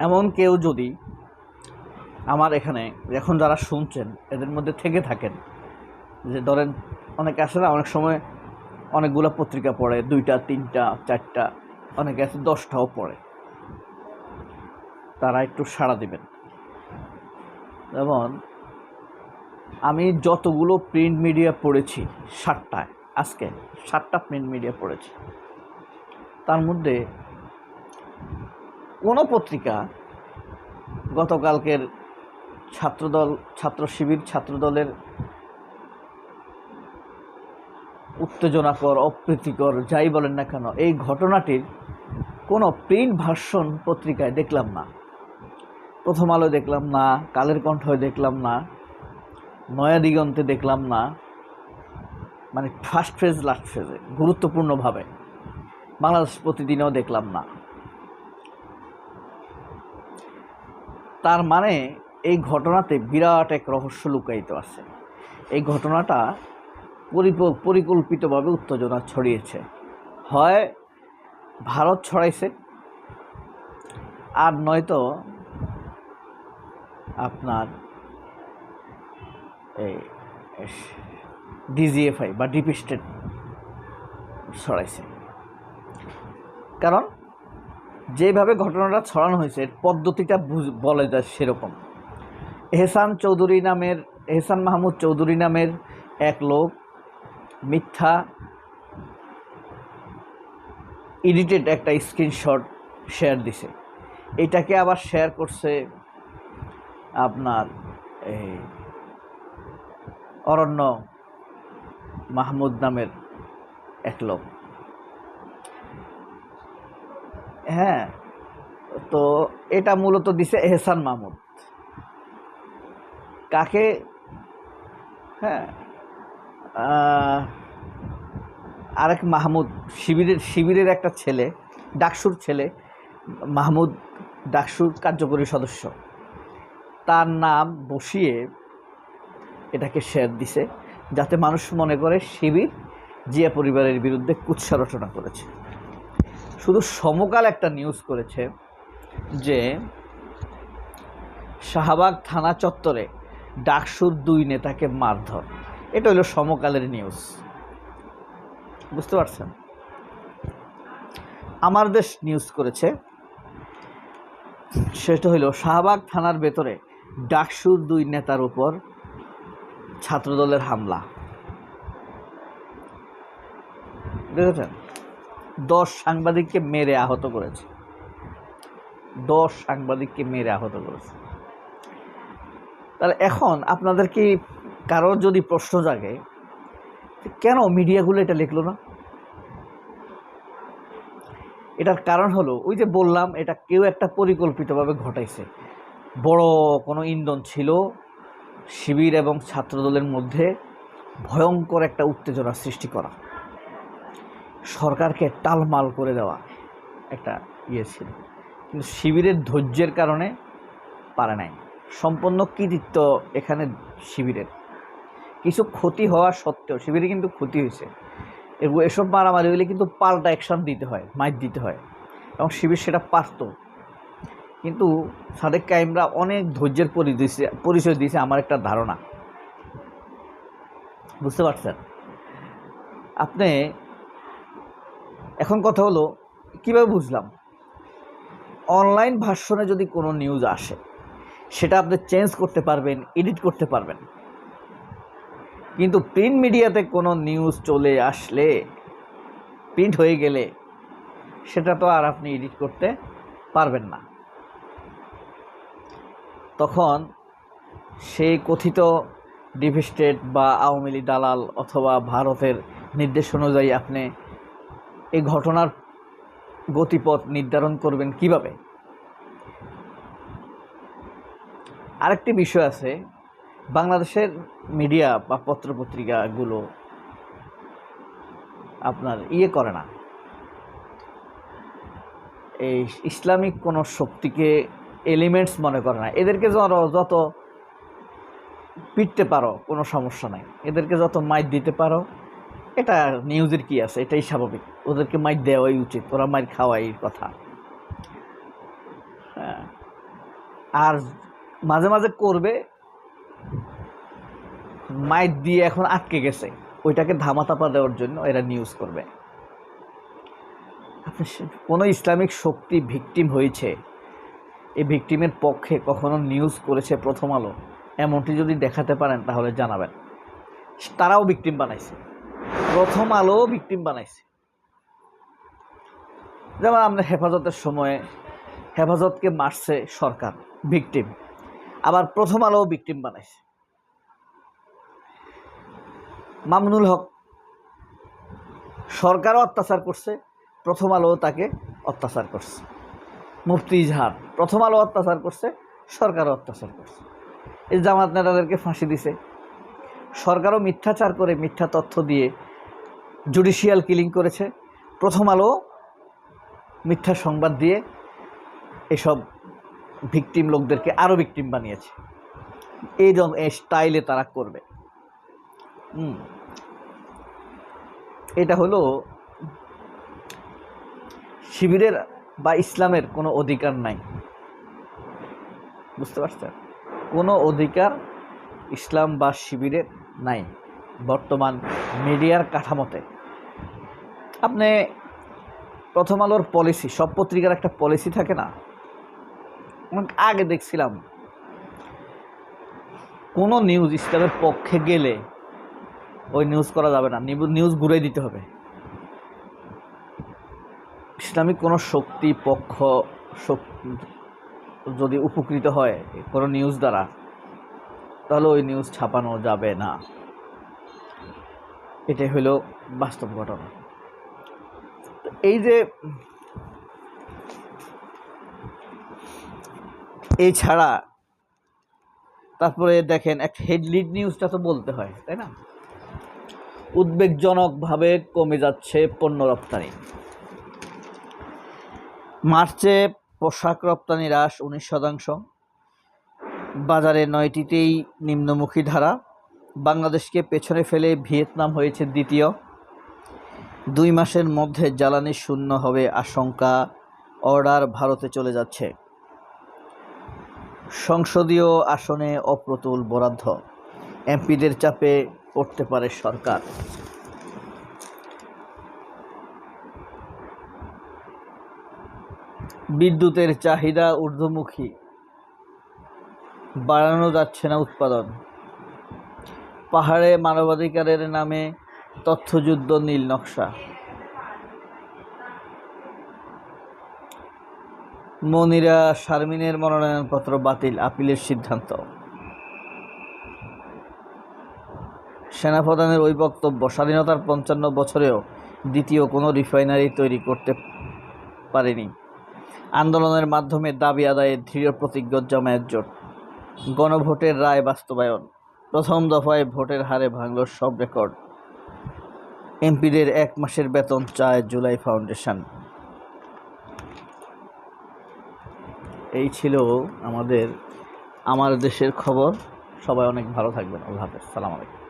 এমন কেউ যদি আমার এখানে এখন যারা শুনছেন এদের মধ্যে থেকে থাকেন, যে ধরেন অনেকে আসে না, অনেক সময় অনেকগুলো পত্রিকা পড়ে, 2টা 3টা 4টা, অনেকে আছে 10টাও পড়ে, তারা একটু সাড়া দিবেন। যেমন আমি যতগুলো প্রিন্ট মিডিয়া পড়েছি 7টায়, আজকে 7টা প্রিন্ট মিডিয়া পড়েছি, তার মধ্যে কোনো পত্রিকা গতকালকের ছাত্রদল, ছাত্র শিবির, ছাত্রদলের উত্তেজনাকর, অপ্রীতিকর, যাই বলেন না কেন, এই ঘটনাটির কোনো প্রিন্ট ভার্সন পত্রিকায় দেখলাম না। প্রথম আলোয় দেখলাম না, কালের কণ্ঠয় দেখলাম না, নয়া দিগন্তে দেখলাম না, মানে ফার্স্ট ফেজ লাস্ট ফেজে গুরুত্বপূর্ণভাবে বাংলাদেশ প্রতিদিনেও দেখলাম না। তার মানে এই ঘটনাতে বিরাট এক রহস্য লুকায়িত আছে। এই ঘটনাটা পরিকল্পিতভাবে উত্তেজনা ছড়িয়েছে, হয় ভারত ছড়াইছে, আর নয়তো আপনার এই ডিজিএফআই বা ডিপ স্টেট ছড়াইছে। কারণ যেভাবে ঘটনাটা ছড়ানো হয়েছে এর পদ্ধতিটা বলে যায় সেরকম। এহসান মাহমুদ চৌধুরী নামের এক লোক মিথ্যা এডিটেড একটা স্ক্রিনশট শেয়ার দিছে, এটাকে আবার শেয়ার করছে আপনার এই অরণ্য মাহমুদ নামের এক লোক। হ্যাঁ, তো এটা মূলত দিছে এহসান মাহমুদ। কাকে? হ্যাঁ, আরেক মাহমুদ, শিবিরের একটা ছেলে, ডাকসুর ছেলে মাহমুদ, ডাকসুর কার্যকরী সদস্য, তার নাম বসিয়ে এটাকে শেয়ার দিছে, যাতে মানুষ মনে করে শিবির জিয়া পরিবারের বিরুদ্ধে কুৎসা রচনা করেছে। শুধু সমকাল একটা নিউজ করেছে যে শাহবাগ থানা চত্বরে ডাকসুর 2 নেতাকে মারধর। এটা হলো সমকালের নিউজ, বুঝতে পারছেন? আমার দেশ নিউজ করেছে, সেটা হলো শাহবাগ থানার ভেতরে ডাকসুর 2 নেতার উপর ছাত্রদলের হামলা। দেখেছেন? 10 সাংবাদিককে মেরে আহত করেছে, 10 সাংবাদিককে মেরে আহত করেছে। তাহলে এখন আপনাদের কি কারোর যদি প্রশ্ন জাগে, কেন মিডিয়াগুলো এটা লিখলো না? এটার কারণ হলো ওই যে বললাম, এটা কেউ একটা পরিকল্পিতভাবে ঘটাইছে। বড় কোনো ইন্ধন ছিল শিবির এবং ছাত্রদলের মধ্যে, ভয়ঙ্কর একটা উত্তেজনা সৃষ্টি করা, সরকারকে টালমাল করে দেওয়া একটা ইয়ে ছিল। কিন্তু শিবিরের ধৈর্যের কারণে পারে নাই। সম্পূর্ণ কৃতিত্ব এখানে শিবিরের। কিছু ক্ষতি হওয়া সত্ত্বেও শিবিরে কিন্তু ক্ষতি হয়েছে। এসব মারামারি হলে কিন্তু পাল্টা অ্যাকশন দিতে হয়, মাইর দিতে হয়, এবং শিবির সেটা পারত। কিন্তু সাদেক কাইমরা অনেক ধৈর্যের পরিচয় দিয়েছে, আমার একটা ধারণা, বুঝতে পারছেন? আপনি এখন কথা হলো কীভাবে বুঝলাম? অনলাইন ভার্সনে যদি কোনো নিউজ আসে, সেটা আপনি চেঞ্জ করতে পারবেন, এডিট করতে পারবেন। কিন্তু প্রিন্ট মিডিয়াতে কোনো নিউজ চলে আসলে, প্রিন্ট হয়ে গেলে, সেটা তো আর আপনি এডিট করতে পারবেন না। তখন সেই কথিত ডিপ স্টেট বা আওয়ামী লীগ দালাল অথবা ভারতের নির্দেশ অনুযায়ী আপনি এই ঘটনার গতিপথ নির্ধারণ করবেন কিভাবে? আরেকটি বিষয় আছে, বাংলাদেশের মিডিয়া বা পত্রপত্রিকাগুলো আপনার করে না, এই ইসলামিক কোনো শক্তিকে এলিমেন্টস মনে করে না। এদেরকে যত পিটতে পারো কোনো সমস্যা নাই, এদেরকে যত মাইর দিতে পারো, এটা নিউজের কি আছে, এটাই স্বাভাবিক। ওদেরকে মাইর দেওয়াই উচিত, ওরা মাইর খাওয়াই কথা। হ্যাঁ, আর মাঝে মাঝে করবে, মাইট দিয়ে এখন আটকে গেছে, ওইটাকে ধামাচাপা দেওয়ার জন্য এরা নিউজ করবে। আপনি কোনো ইসলামিক শক্তি ভিকটিম হয়েছে, এই ভিকটিমের পক্ষে কখনো নিউজ করেছে প্রথম আলো, এমনটি যদি দেখাতে পারেন তাহলে জানাবেন। তারাও ভিকটিম বানাইছে, প্রথম আলোও ভিকটিম বানাইছে। যেমন আমরা হেফাজতের সময়ে হেফাজতকে মারছে সরকার, ভিকটিম, আবার প্রথম আলোও ভিকটিম বানাইছে। মামুনুল হক সরকারও অত্যাচার করছে, প্রথম আলোও তাকে অত্যাচার করছে। মুফতি ইজহার প্রথম আলো অত্যাচার করছে, সরকারও অত্যাচার করছে। এই জামাত নেতাদেরকে ফাঁসি দিছে, সরকারও মিথ্যাচার করে মিথ্যা তথ্য দিয়ে জুডিশিয়াল কিলিং করেছে, প্রথম আলো মিথ্যা সংবাদ দিয়ে এসব ভিকটিম লোকদেরকে আরও ভিকটিম বানিয়েছে। এই স্টাইলে তারা করবে। এটা হলো শিবিরের বা ইসলামের কোনো অধিকার নাই, বুঝতে পারছেন? কোনো অধিকার ইসলাম বা শিবিরের নাই বর্তমান মিডিয়ার কাঠামোতে। আপনি প্রথম আলোর পলিসি, সব পত্রিকার একটা পলিসি থাকে না, আগে দেখছিলাম কোনো নিউজ ইসলামের পক্ষে গেলে ওই নিউজ করা যাবে না, নিউজ ঘুরে দিতে হবে। ইসলামিক কোনো শক্তি পক্ষ যদি উপকৃত হয় কোনো নিউজ দ্বারা, তাহলে ওই নিউজ ছাপানো যাবে না। এটাই হলো বাস্তব ঘটনা। এই যে এই ছাড়া তারপরে দেখেন একটা হেডলিড নিউজটা তো বলতে হয়, তাই না? উদ্বেগজনকভাবে কমে যাচ্ছে পণ্য রপ্তানি। মার্চে পোশাক রপ্তানি হ্রাস 19%, বাজারে 9টিতেই নিম্নমুখী ধারা। বাংলাদেশকে পেছনে ফেলে ভিয়েতনাম হয়েছে দ্বিতীয়। 2 মাসের মধ্যে জ্বালানি শূন্য হবে আশঙ্কা, অর্ডার ভারতে চলে যাচ্ছে। সংসদীয় আসনে অপ্রতুল বরাদ্দ, এমপিদের চাপে পড়তে পারে সরকার। বিদ্যুতের চাহিদা ঊর্ধ্বমুখী, বাড়ানো যাচ্ছে না উৎপাদন। পাহাড়ে মানবাধিকারের নামে তথ্যযুদ্ধ নীল নকশা। মনিরা শারমিনের মনোনয়নপত্র বাতিল, আপিলের সিদ্ধান্ত। সেনাপ্রধানের ওই বক্তব্য, স্বাধীনতার 55 বছরেও দ্বিতীয় কোনো রিফাইনারি তৈরি করতে পারেনি। আন্দোলনের মাধ্যমে দাবি আদায়ে দৃঢ় প্রতিজ্ঞ জামায়াত জোট। গণভোটের রায় বাস্তবায়ন, প্রথম দফায় ভোটের হারে ভাঙল সব রেকর্ড। এমপিদের 1 মাসের বেতন চায় জুলাই ফাউন্ডেশন। এই ছিল আমার দেশের খবর। সবাই অনেক ভালো থাকবেন। আল্লাহ হাফেজ, সালাম আলাইকুম।